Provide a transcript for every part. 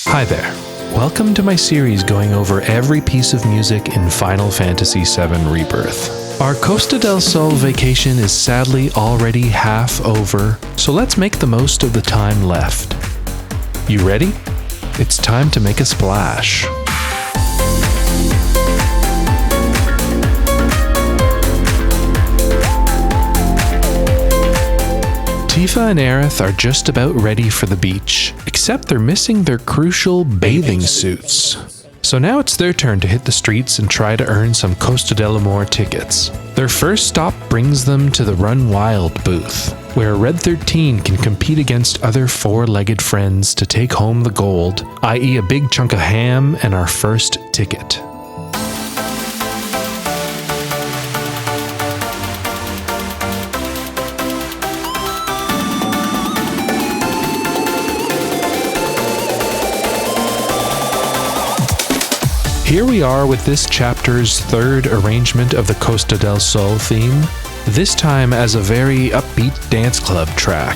Hi there. Welcome to my series going over every piece of music in Final Fantasy VII Rebirth. Our Costa del Sol vacation is sadly already half over, so let's make the most of the time left. You ready? It's time to make a splash. Tifa and Aerith are just about ready for the beach, except they're missing their crucial bathing suits. So now it's their turn to hit the streets and try to earn some Costa del Amor tickets. Their first stop brings them to the Run Wild booth, where Red 13 can compete against other four-legged friends to take home the gold, i.e. a big chunk of ham and our first ticket. Here we are with this chapter's third arrangement of the Costa del Sol theme, this time as a very upbeat dance club track.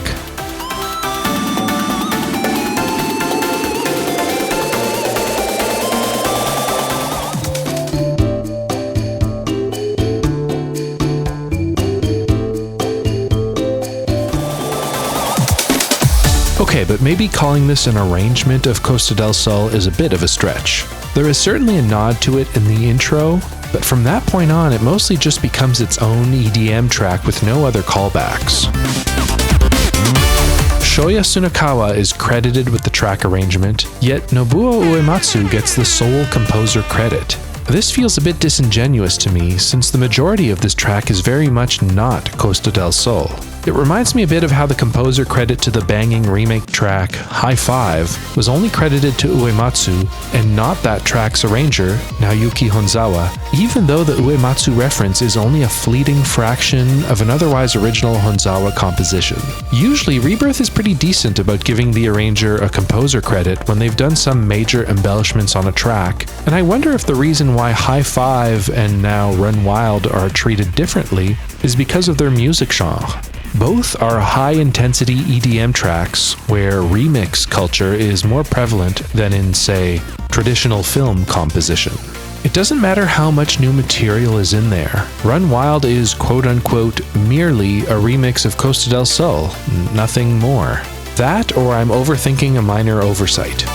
Okay, but maybe calling this an arrangement of Costa del Sol is a bit of a stretch. There is certainly a nod to it in the intro, but from that point on it mostly just becomes its own EDM track with no other callbacks. Shoya Tsunekawa is credited with the track arrangement, yet Nobuo Uematsu gets the sole composer credit. This feels a bit disingenuous to me, since the majority of this track is very much not Costa del Sol. It reminds me a bit of how the composer credit to the banging remake track, High Five, was only credited to Uematsu, and not that track's arranger, Naoyuki Honzawa, even though the Uematsu reference is only a fleeting fraction of an otherwise original Honzawa composition. Usually, Rebirth is pretty decent about giving the arranger a composer credit when they've done some major embellishments on a track, and I wonder if the reason why High Five and now Run Wild are treated differently is because of their music genre. Both are high-intensity EDM tracks where remix culture is more prevalent than in, say, traditional film composition. It doesn't matter how much new material is in there. Run Wild is quote-unquote merely a remix of Costa del Sol, nothing more. That or I'm overthinking a minor oversight.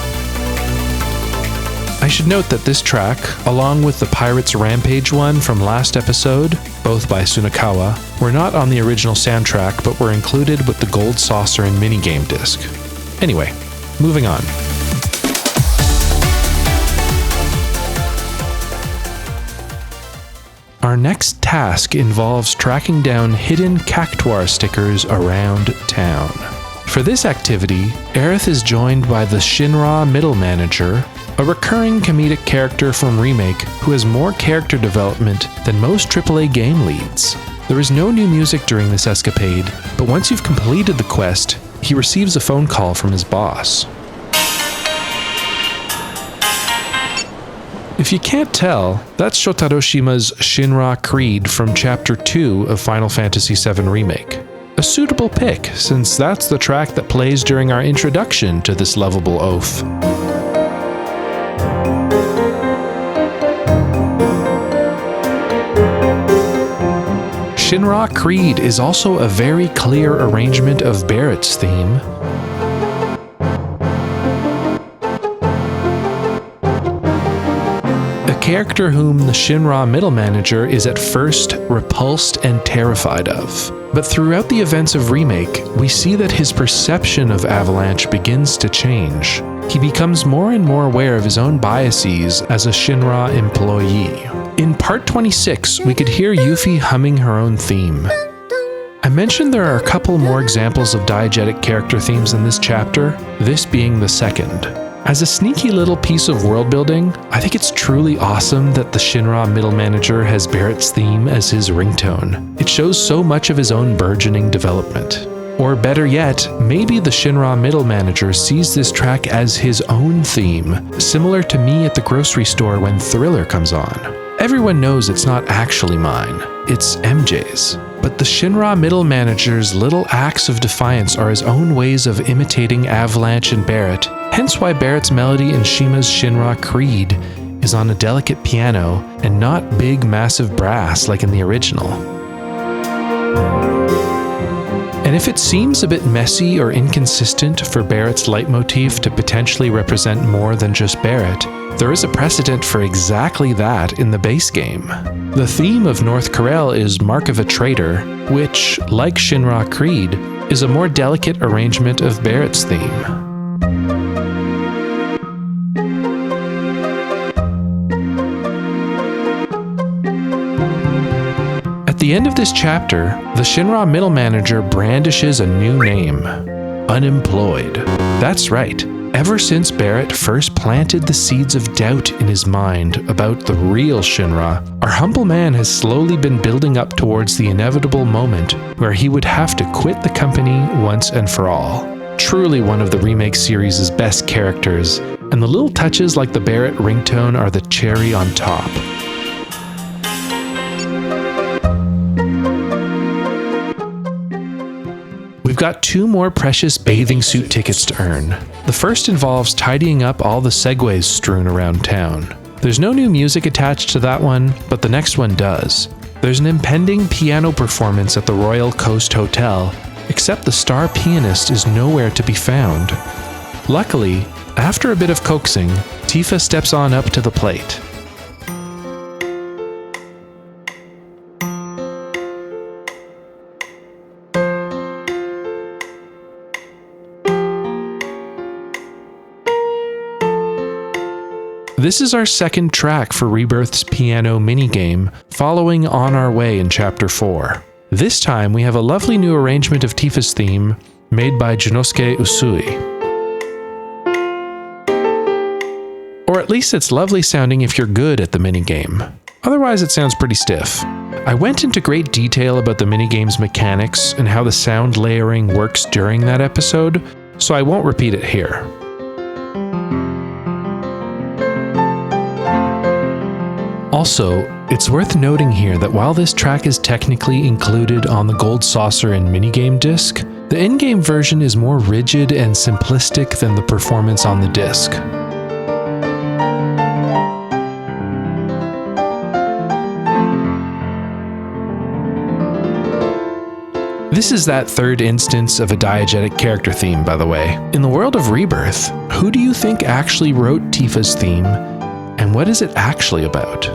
I should note that this track, along with the Pirates Rampage one from last episode, both by Tsunekawa, were not on the original soundtrack but were included with the Gold Saucer and minigame disc. Anyway, moving on. Our next task involves tracking down hidden cactuar stickers around town. For this activity, Aerith is joined by the Shinra Middle Manager, a recurring comedic character from Remake who has more character development than most AAA game leads. There is no new music during this escapade, but once you've completed the quest, he receives a phone call from his boss. If you can't tell, that's Shotaro Shima's Shinra Creed from Chapter 2 of Final Fantasy VII Remake. A suitable pick, since that's the track that plays during our introduction to this lovable oaf. Shinra Creed is also a very clear arrangement of Barrett's theme. A character whom the Shinra Middle Manager is at first repulsed and terrified of. But throughout the events of Remake, we see that his perception of Avalanche begins to change. He becomes more and more aware of his own biases as a Shinra employee. In part 26, we could hear Yuffie humming her own theme. I mentioned there are a couple more examples of diegetic character themes in this chapter, this being the second. As a sneaky little piece of world building, I think it's truly awesome that the Shinra Middle Manager has Barrett's theme as his ringtone. It shows so much of his own burgeoning development. Or better yet, maybe the Shinra Middle Manager sees this track as his own theme, similar to me at the grocery store when Thriller comes on. Everyone knows it's not actually mine, it's MJ's. but the Shinra middle manager's little acts of defiance are his own ways of imitating Avalanche and Barrett, hence why Barrett's melody in Shima's Shinra Creed is on a delicate piano and not big massive brass like in the original. And if it seems a bit messy or inconsistent for Barrett's leitmotif to potentially represent more than just Barrett, there is a precedent for exactly that in the base game. The theme of North Corel is Mark of a Traitor, which, like Shinra Creed, is a more delicate arrangement of Barrett's theme. At the end of this chapter, the Shinra middle manager brandishes a new name: Unemployed. That's right. Ever since Barrett first planted the seeds of doubt in his mind about the real Shinra, our humble man has slowly been building up towards the inevitable moment where he would have to quit the company once and for all. Truly one of the remake series' best characters, and the little touches like the Barrett ringtone are the cherry on top. We've got 2 more precious bathing suit tickets to earn. The first involves tidying up all the segways strewn around town. There's no new music attached to that one, but the next one does. There's an impending piano performance at the Royal Coast Hotel, except the star pianist is nowhere to be found. Luckily, after a bit of coaxing, Tifa steps on up to the plate. This is our second track for Rebirth's piano minigame, following On Our Way in Chapter 4. This time we have a lovely new arrangement of Tifa's theme, made by Junosuke Usui. Or at least it's lovely sounding if you're good at the minigame. Otherwise it sounds pretty stiff. I went into great detail about the minigame's mechanics and how the sound layering works during that episode, so I won't repeat it here. Also, it's worth noting here that while this track is technically included on the Gold Saucer and minigame disc, the in-game version is more rigid and simplistic than the performance on the disc. This is that third instance of a diegetic character theme, by the way. In the world of Rebirth, who do you think actually wrote Tifa's theme, and what is it actually about?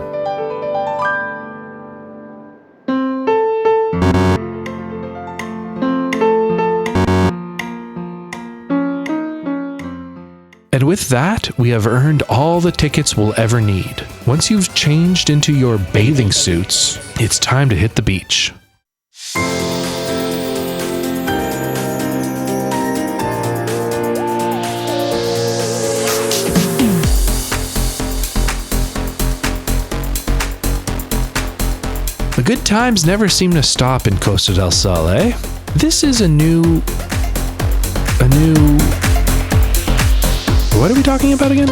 And with that, we have earned all the tickets we'll ever need. Once you've changed into your bathing suits, it's time to hit the beach. The good times never seem to stop in Costa del Sol, eh? This is a new... What are we talking about again?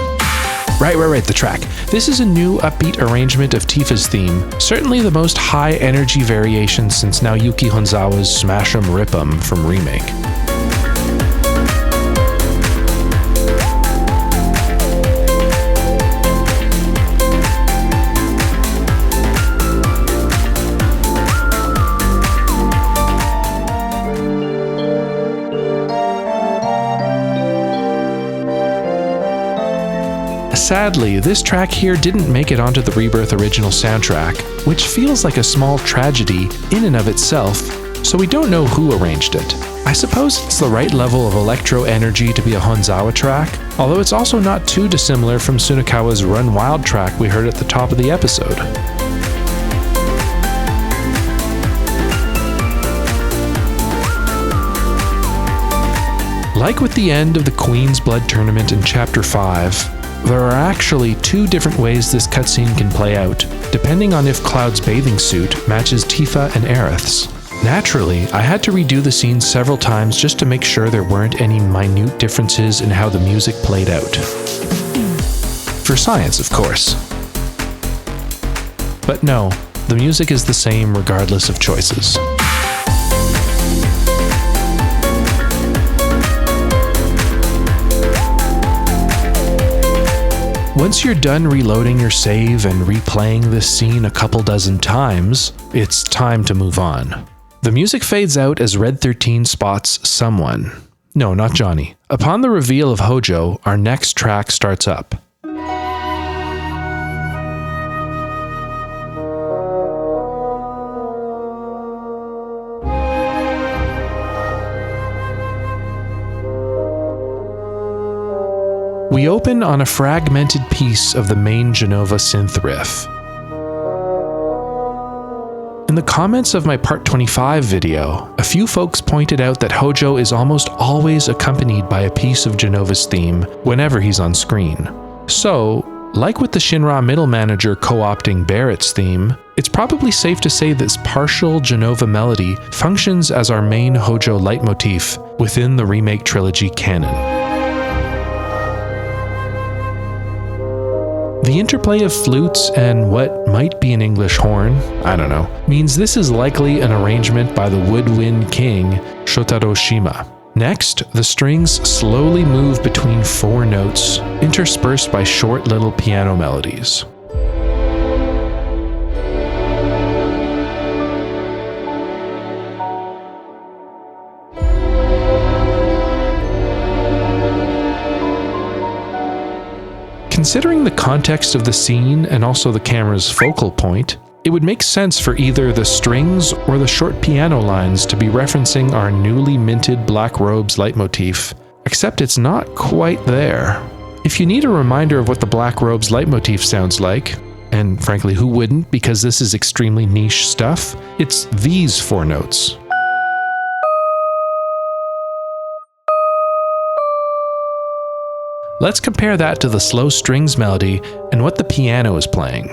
Right, the track. This is a new upbeat arrangement of Tifa's theme, certainly the most high energy variation since Naoyuki Honzawa's Smash 'em Rip 'em from Remake. Sadly, this track here didn't make it onto the Rebirth original soundtrack, which feels like a small tragedy in and of itself, so we don't know who arranged it. I suppose it's the right level of electro energy to be a Honzawa track, although it's also not too dissimilar from Tsunekawa's Run Wild track we heard at the top of the episode. Like with the end of the Queen's Blood tournament in Chapter 5, there are actually 2 different ways this cutscene can play out, depending on if Cloud's bathing suit matches Tifa and Aerith's. Naturally, I had to redo the scene several times just to make sure there weren't any minute differences in how the music played out. For science, of course. But no, the music is the same regardless of choices. Once you're done reloading your save and replaying this scene a couple dozen times, it's time to move on. The music fades out as Red 13 spots someone. No, not Johnny. Upon the reveal of Hojo, our next track starts up. We open on a fragmented piece of the main Jenova synth riff. In the comments of my Part 25 video, a few folks pointed out that Hojo is almost always accompanied by a piece of Jenova's theme whenever he's on screen. So, like with the Shinra middle manager co-opting Barrett's theme, it's probably safe to say this partial Jenova melody functions as our main Hojo leitmotif within the remake trilogy canon. The interplay of flutes and what might be an English horn, I don't know, means this is likely an arrangement by the woodwind king, Shotaro Shima. Next, the strings slowly move between 4 notes, interspersed by short little piano melodies. Considering the context of the scene and also the camera's focal point, it would make sense for either the strings or the short piano lines to be referencing our newly minted Black Robes leitmotif, except it's not quite there. If you need a reminder of what the Black Robes leitmotif sounds like, and frankly who wouldn't because this is extremely niche stuff, it's these 4 notes. Let's compare that to the slow strings melody and what the piano is playing.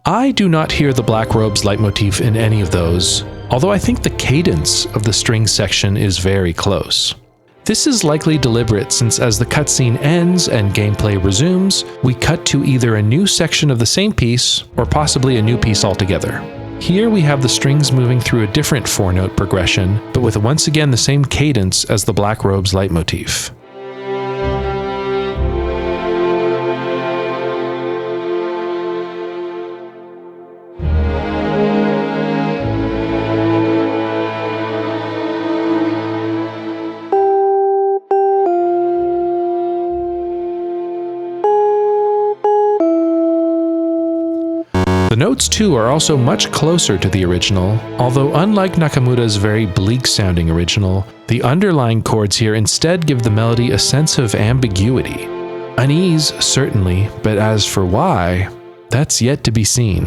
I do not hear the Black Robes leitmotif in any of those, although I think the cadence of the string section is very close. This is likely deliberate since as the cutscene ends and gameplay resumes, we cut to either a new section of the same piece or possibly a new piece altogether. Here we have the strings moving through a different 4-note progression, but with once again the same cadence as the Black Robes leitmotif. The notes too are also much closer to the original, although unlike Nakamura's very bleak-sounding original, the underlying chords here instead give the melody a sense of ambiguity. Unease, certainly, but as for why, that's yet to be seen.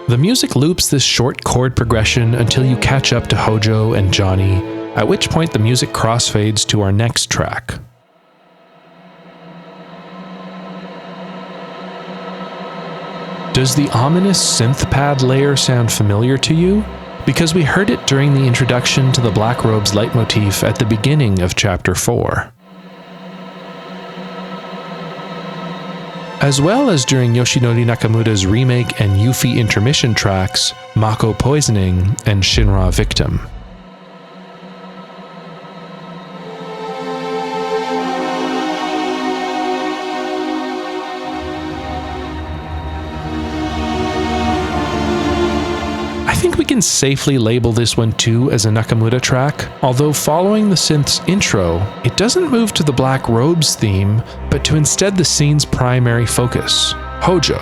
The music loops this short chord progression until you catch up to Hojo and Johnny, at which point the music crossfades to our next track. Does the ominous synth pad layer sound familiar to you? Because we heard it during the introduction to the Black Robes leitmotif at the beginning of Chapter 4. As well as during Yoshinori Nakamura's remake and Yuffie intermission tracks, Mako Poisoning and Shinra Victim. I think we can safely label this one too as a Nakamura track, although following the synth's intro, it doesn't move to the Black Robes theme, but to instead the scene's primary focus, Hojo,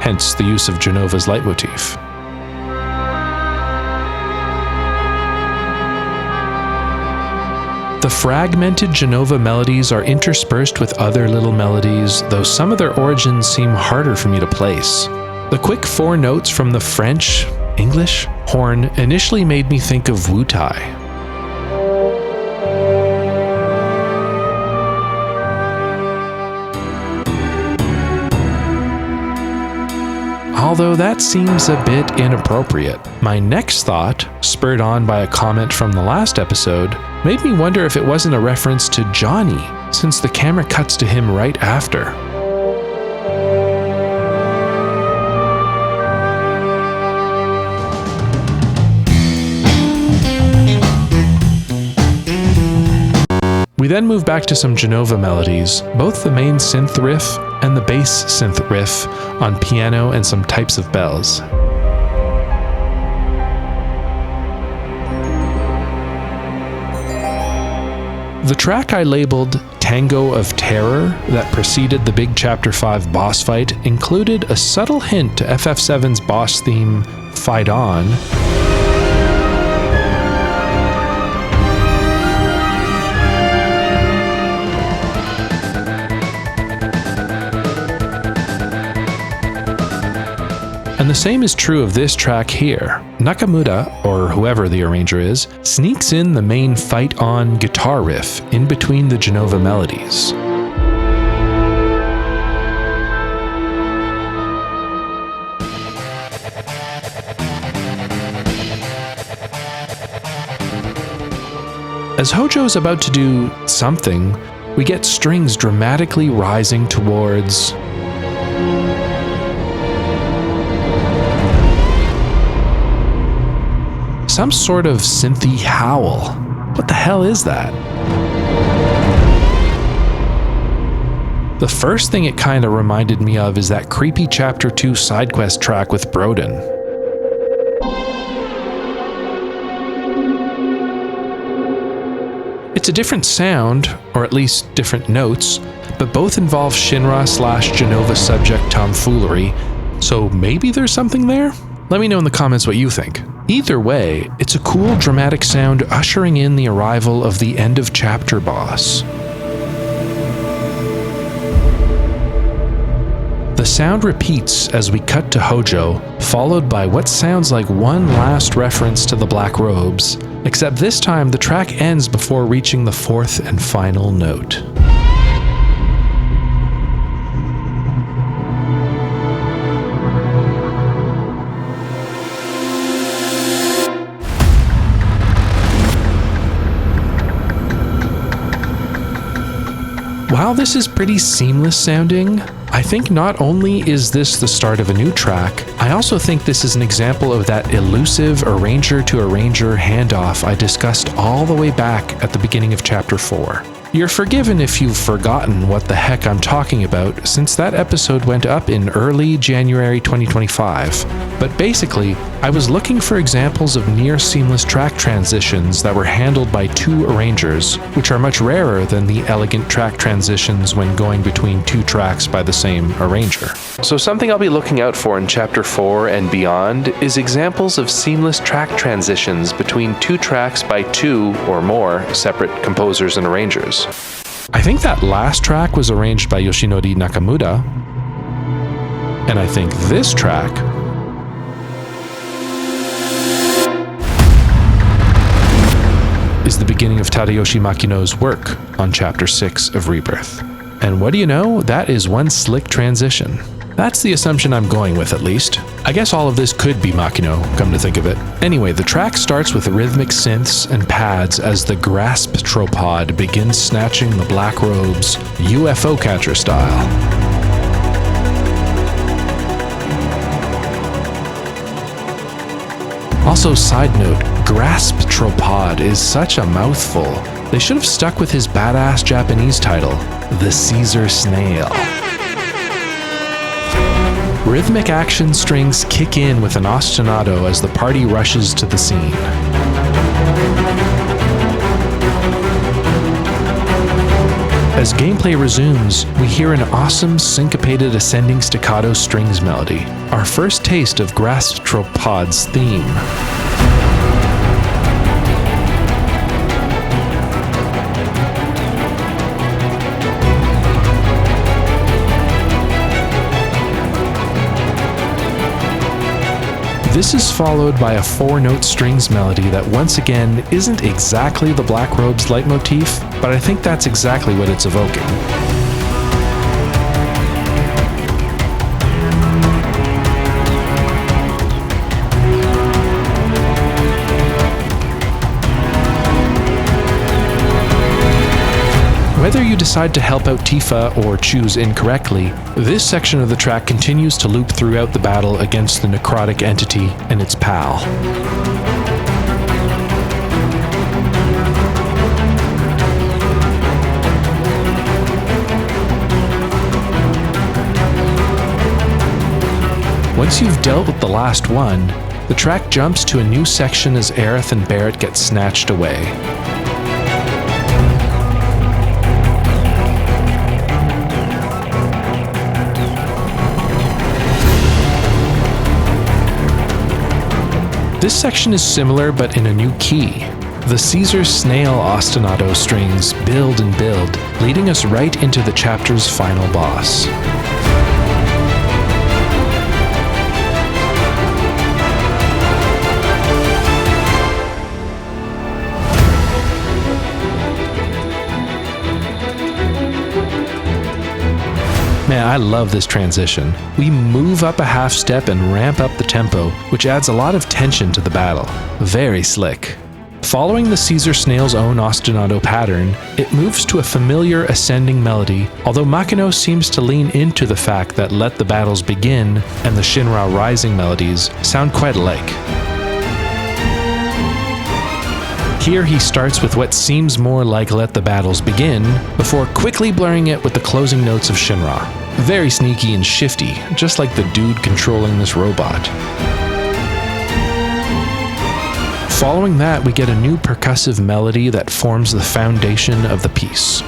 hence the use of Jenova's leitmotif. The fragmented Jenova melodies are interspersed with other little melodies, though some of their origins seem harder for me to place. The quick 4 notes from the French, English, horn initially made me think of Wutai. although that seems a bit inappropriate. My next thought, spurred on by a comment from the last episode, made me wonder if it wasn't a reference to Johnny, since the camera cuts to him right after. We then move back to some Genova melodies, both the main synth riff and the bass synth riff on piano and some types of bells. The track I labeled Tango of Terror that preceded the big Chapter 5 boss fight included a subtle hint to FF7's boss theme, Fight On, and the same is true of this track here. Nakamura, or whoever the arranger is, sneaks in the main Fight On guitar riff in between the Genova melodies. As Hojo is about to do something, we get strings dramatically rising towards some sort of synthy howl. What the hell is that? The first thing it kinda reminded me of is that creepy Chapter 2 side quest track with Broden. It's a different sound, or at least different notes, but both involve Shinra/Genova subject tomfoolery, so maybe there's something there? Let me know in the comments what you think. Either way, it's a cool dramatic sound ushering in the arrival of the end of chapter boss. The sound repeats as we cut to Hojo, followed by what sounds like one last reference to the Black Robes, except this time the track ends before reaching the fourth and final note. While this is pretty seamless sounding, I think not only is this the start of a new track, I also think this is an example of that elusive arranger to arranger handoff I discussed all the way back at the beginning of Chapter 4. You're forgiven if you've forgotten what the heck I'm talking about, since that episode went up in early January 2025. But basically, I was looking for examples of near seamless track transitions that were handled by two arrangers, which are much rarer than the elegant track transitions when going between two tracks by the same arranger. So something I'll be looking out for in Chapter 4 and beyond is examples of seamless track transitions between two tracks by two or more separate composers and arrangers. I think that last track was arranged by Yoshinori Nakamura, and I think this track is the beginning of Tadayoshi Makino's work on Chapter 6 of Rebirth. And what do you know? That is one slick transition. That's the assumption I'm going with, at least. I guess all of this could be Makino, come to think of it. Anyway, the track starts with rhythmic synths and pads as the Grasptropod begins snatching the Black Robes UFO catcher style. Also, side note, Grasptropod is such a mouthful. They should have stuck with his badass Japanese title, the Caesar Snail. Rhythmic action strings kick in with an ostinato as the party rushes to the scene. As gameplay resumes, we hear an awesome syncopated ascending staccato strings melody, our first taste of Grasptropod's theme. This is followed by a 4-note strings melody that once again isn't exactly the Black Robes leitmotif, but I think that's exactly what it's evoking. decide to help out Tifa or choose incorrectly, this section of the track continues to loop throughout the battle against the necrotic entity and its pal. Once you've dealt with the last one, the track jumps to a new section as Aerith and Barret get snatched away. This section is similar but in a new key. The Caesar Snail ostinato strings build and build, leading us right into the chapter's final boss. Man, I love this transition. We move up a half step and ramp up the tempo, which adds a lot of tension to the battle. Very slick. Following the Caesar Snail's own ostinato pattern, it moves to a familiar ascending melody, although Makino seems to lean into the fact that Let the Battles Begin and the Shinra Rising melodies sound quite alike. Here he starts with what seems more like Let the Battles Begin, before quickly blurring it with the closing notes of Shinra. Very sneaky and shifty, just like the dude controlling this robot. Following that, we get a new percussive melody that forms the foundation of the piece.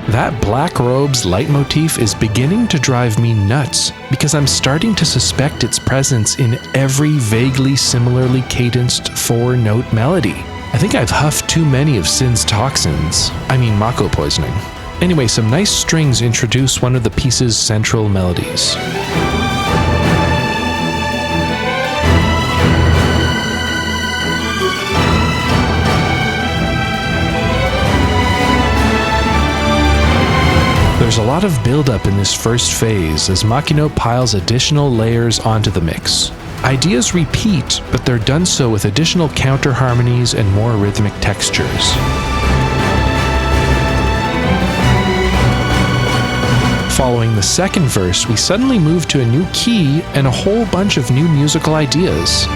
That Black Robe's leitmotif is beginning to drive me nuts because I'm starting to suspect its presence in every vaguely similarly cadenced 4-note melody. I think I've huffed too many of Sin's toxins. I mean Mako poisoning. Anyway, some nice strings introduce one of the piece's central melodies. There's a lot of build-up in this first phase as Makino piles additional layers onto the mix. Ideas repeat, but they're done so with additional counter harmonies and more rhythmic textures. Following the second verse, we suddenly move to a new key and a whole bunch of new musical ideas.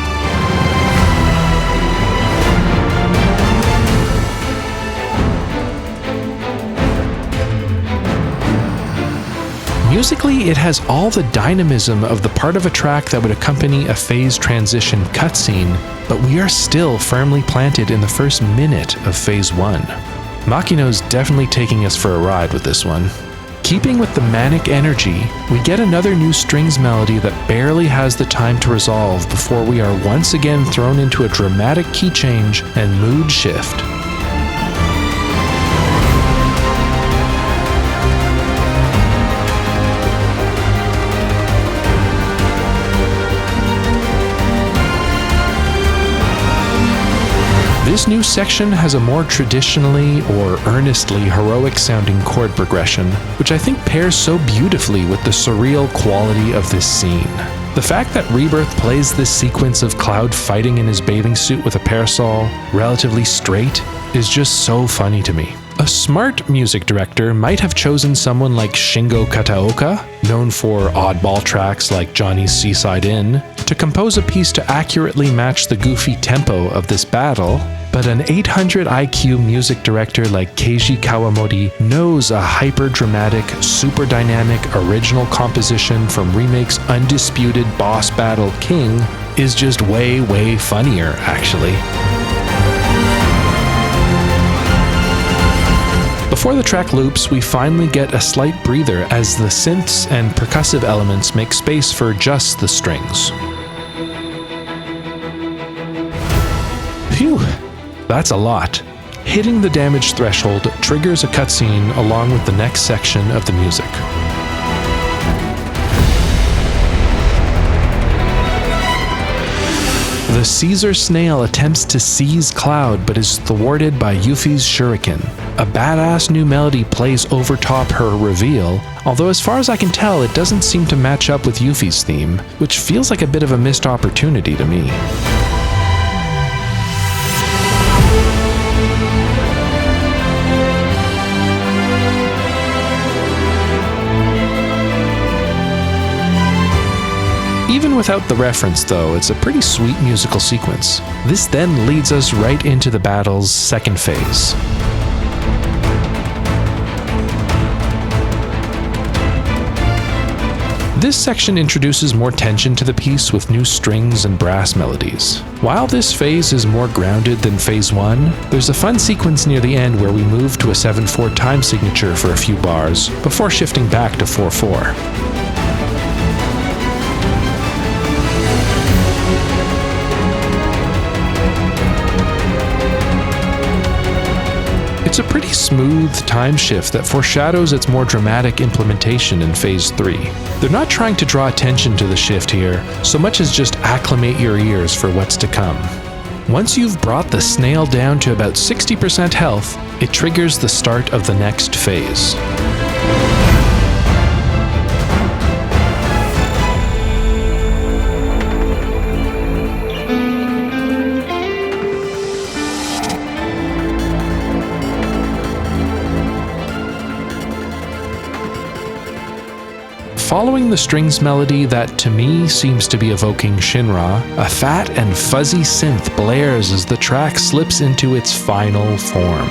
Musically, it has all the dynamism of the part of a track that would accompany a phase transition cutscene, but we are still firmly planted in the first minute of Phase 1. Makino's definitely taking us for a ride with this one. Keeping with the manic energy, we get another new strings melody that barely has the time to resolve before we are once again thrown into a dramatic key change and mood shift. This new section has a more traditionally or earnestly heroic sounding chord progression, which I think pairs so beautifully with the surreal quality of this scene. The fact that Rebirth plays this sequence of Cloud fighting in his bathing suit with a parasol relatively straight is just so funny to me. A smart music director might have chosen someone like Shingo Kataoka, known for oddball tracks like Johnny's Seaside Inn, to compose a piece to accurately match the goofy tempo of this battle, but an 800 IQ music director like Keiji Kawamori knows a hyper-dramatic, super dynamic original composition from Remake's undisputed boss battle King is just way, way funnier, actually. Before the track loops, we finally get a slight breather as the synths and percussive elements make space for just the strings. Phew, that's a lot. Hitting the damage threshold triggers a cutscene along with the next section of the music. The Caesar Snail attempts to seize Cloud but is thwarted by Yuffie's shuriken. A badass new melody plays over top her reveal, although as far as I can tell it doesn't seem to match up with Yuffie's theme, which feels like a bit of a missed opportunity to me. Even without the reference though, it's a pretty sweet musical sequence. This then leads us right into the battle's second phase. This section introduces more tension to the piece with new strings and brass melodies. While this phase is more grounded than phase 1, there's a fun sequence near the end where we move to a 7/4 time signature for a few bars, before shifting back to 4/4. It's a pretty smooth time shift that foreshadows its more dramatic implementation in Phase 3. They're not trying to draw attention to the shift here, so much as just acclimate your ears for what's to come. Once you've brought the snail down to about 60% health, it triggers the start of the next phase. Following the strings melody that to me seems to be evoking Shinra, a fat and fuzzy synth blares as the track slips into its final form.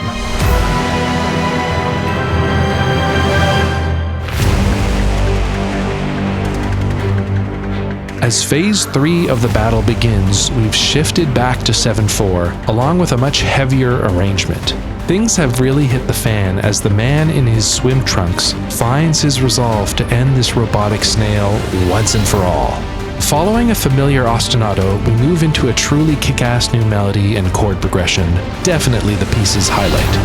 As Phase 3 of the battle begins, we've shifted back to 7/4, along with a much heavier arrangement. Things have really hit the fan as the man in his swim trunks finds his resolve to end this robotic snail once and for all. Following a familiar ostinato, we move into a truly kick-ass new melody and chord progression, definitely the piece's highlight.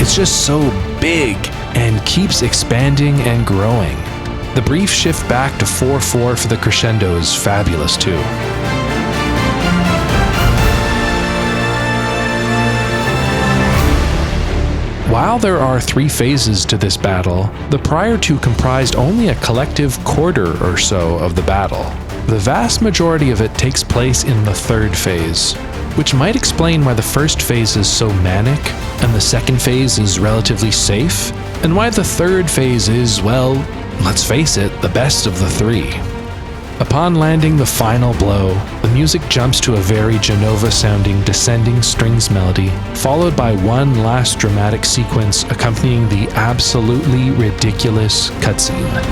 It's just so big and keeps expanding and growing. The brief shift back to 4/4 for the crescendo is fabulous too. While there are 3 phases to this battle, the prior 2 comprised only a collective quarter or so of the battle. The vast majority of it takes place in the 3rd phase, which might explain why the first phase is so manic, and the second phase is relatively safe, and why the 3rd phase is, well, let's face it, the best of the 3. Upon landing the final blow, the music jumps to a very Genova-sounding descending strings melody, followed by one last dramatic sequence accompanying the absolutely ridiculous cutscene.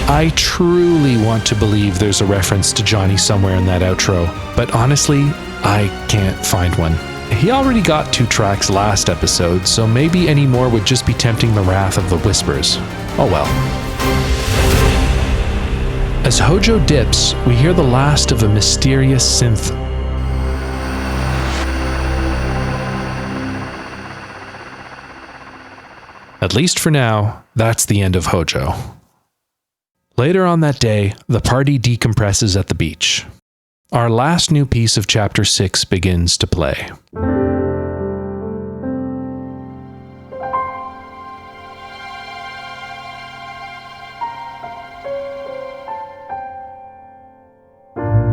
I truly want to believe there's a reference to Johnny somewhere in that outro, but honestly, I can't find one. He already got 2 tracks last episode, so maybe any more would just be tempting the wrath of the Whispers. Oh well. As Hojo dips, we hear the last of a mysterious synth. At least for now, that's the end of Hojo. Later on that day, the party decompresses at the beach. Our last new piece of Chapter 6 begins to play.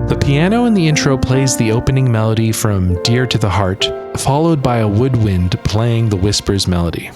The piano in the intro plays the opening melody from Dear to the Heart, followed by a woodwind playing the Whispers melody.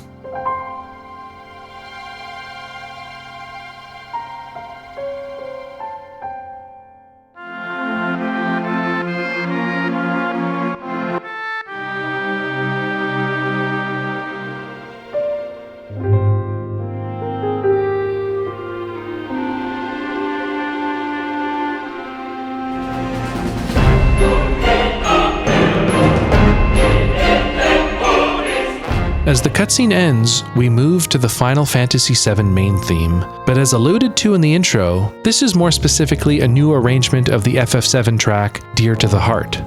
As the cutscene ends, we move to the Final Fantasy VII main theme, but as alluded to in the intro, this is more specifically a new arrangement of the FF7 track, Dear to the Heart.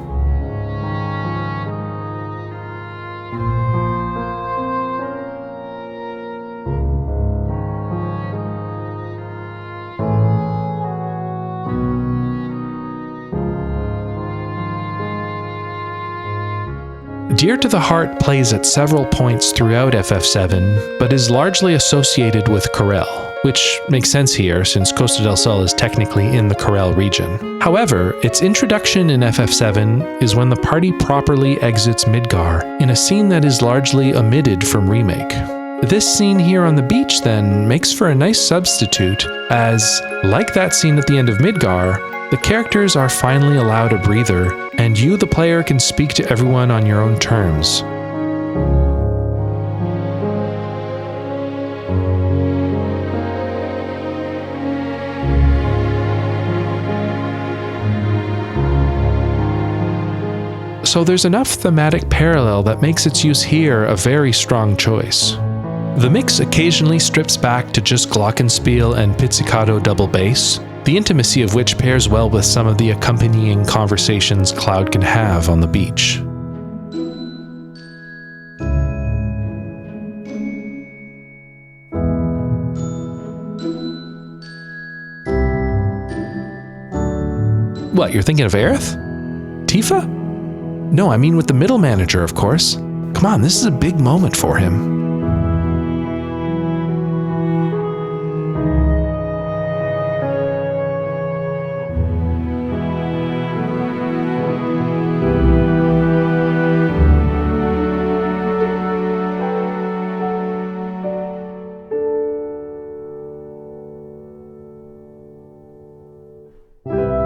Dear to the Heart plays at several points throughout FF7, but is largely associated with Corel, which makes sense here since Costa del Sol is technically in the Corel region. However, its introduction in FF7 is when the party properly exits Midgar, in a scene that is largely omitted from Remake. This scene here on the beach then makes for a nice substitute, as, like that scene at the end of Midgar, the characters are finally allowed a breather, and you, the player, can speak to everyone on your own terms. So there's enough thematic parallel that makes its use here a very strong choice. The mix occasionally strips back to just glockenspiel and pizzicato double bass, the intimacy of which pairs well with some of the accompanying conversations Cloud can have on the beach. What, you're thinking of Aerith? Tifa? No, I mean with the middle manager, of course. Come on, this is a big moment for him.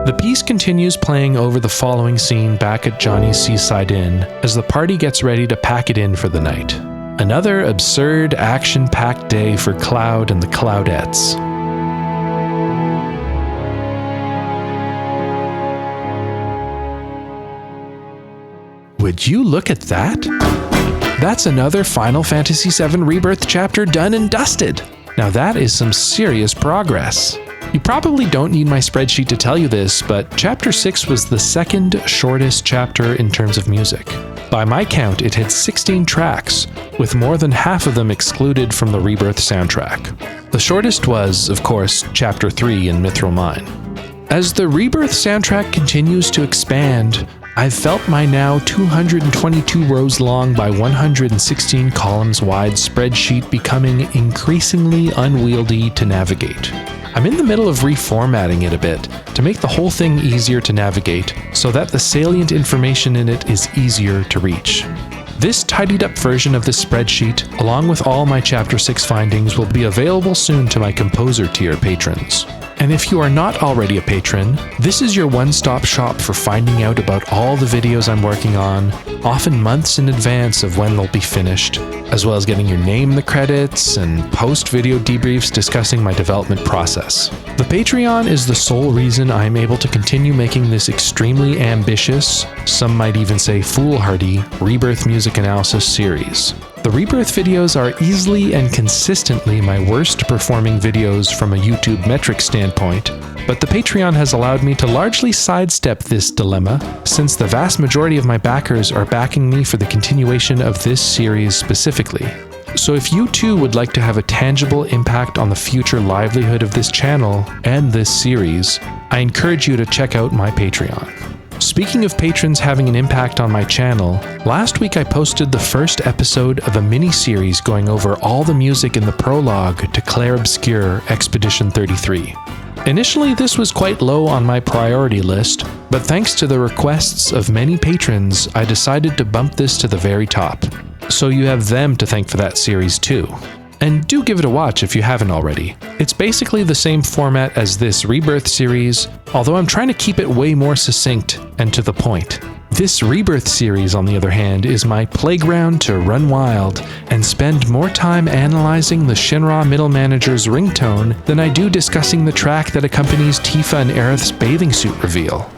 The piece continues playing over the following scene back at Johnny's Seaside Inn as the party gets ready to pack it in for the night. Another absurd, action-packed day for Cloud and the Cloudettes. Would you look at that? That's another Final Fantasy VII Rebirth chapter done and dusted! Now that is some serious progress. You probably don't need my spreadsheet to tell you this, but Chapter 6 was the second shortest chapter in terms of music. By my count, it had 16 tracks, with more than half of them excluded from the Rebirth soundtrack. The shortest was, of course, Chapter 3 in Mithril Mine. As the Rebirth soundtrack continues to expand, I've felt my now 222 rows long by 116 columns wide spreadsheet becoming increasingly unwieldy to navigate. I'm in the middle of reformatting it a bit to make the whole thing easier to navigate so that the salient information in it is easier to reach. This tidied up version of this spreadsheet, along with all my Chapter 6 findings, will be available soon to my Composer tier patrons. And if you are not already a patron, this is your one-stop shop for finding out about all the videos I'm working on, often months in advance of when they'll be finished, as well as getting your name in the credits and post-video debriefs discussing my development process. The Patreon is the sole reason I am able to continue making this extremely ambitious, some might even say foolhardy, Rebirth music analysis series. The Rebirth videos are easily and consistently my worst performing videos from a YouTube metric standpoint, but the Patreon has allowed me to largely sidestep this dilemma, since the vast majority of my backers are backing me for the continuation of this series specifically. So if you too would like to have a tangible impact on the future livelihood of this channel and this series, I encourage you to check out my Patreon. Speaking of patrons having an impact on my channel, last week I posted the first episode of a mini-series going over all the music in the prologue to Clair Obscur Expedition 33. Initially, this was quite low on my priority list, but thanks to the requests of many patrons, I decided to bump this to the very top. So you have them to thank for that series too. And do give it a watch if you haven't already. It's basically the same format as this Rebirth series, although I'm trying to keep it way more succinct and to the point. This Rebirth series, on the other hand, is my playground to run wild and spend more time analyzing the Shinra middle manager's ringtone than I do discussing the track that accompanies Tifa and Aerith's bathing suit reveal.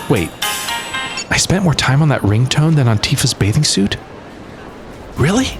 Wait, I spent more time on that ringtone than on Tifa's bathing suit? Really?